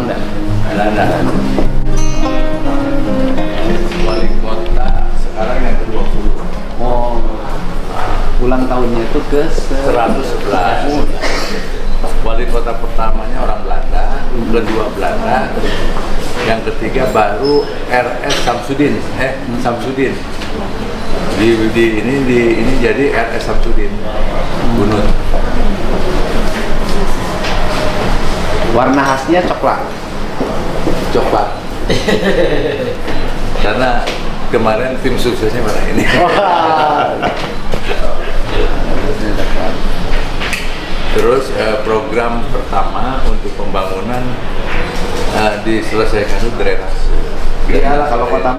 Belanda. Belanda. Wali kota sekarang yang ke-20. Oh, ulang tahunnya itu ke 111. Wali kota pertamanya orang Belanda, kedua Belanda, yang ketiga baru RS Samsudin. Samsudin. Ini jadi RS Samsudin. Bunut. Warna khasnya coklat. Coklat. Karena kemarin tim suksesnya pada ini. Terus program pertama untuk pembangunan diselesaikan itu drainase. Iya, kalau kota